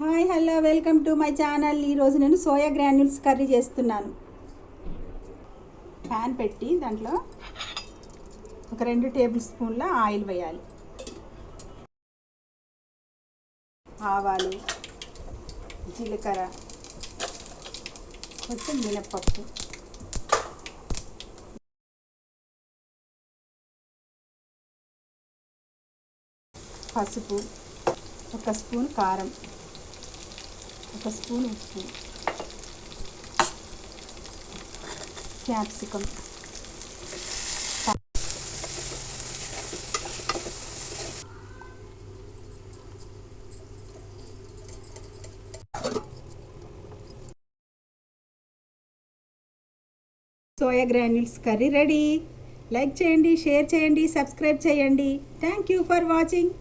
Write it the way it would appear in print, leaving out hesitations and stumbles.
Hi hello welcome to my channel. ఈరోజు నేను soya granules curry చేస్తున్నాను. ప్యాన్ పెట్టి దాంట్లో ఒక 2 టేబుల్ స్పూన్ల ఆయిల్ వేయాలి. ఆవాలు, జీలకర్ర, కొంచెం మినప్పప్పు, పసుపు, 1 స్పూన్ కారం, 1 స్పూన్ ఉప్పు, capsicum, soya granules curry ready. Like చేయండి, షేర్ చేయండి, సబ్స్క్రైబ్ చేయండి. Thank you for watching.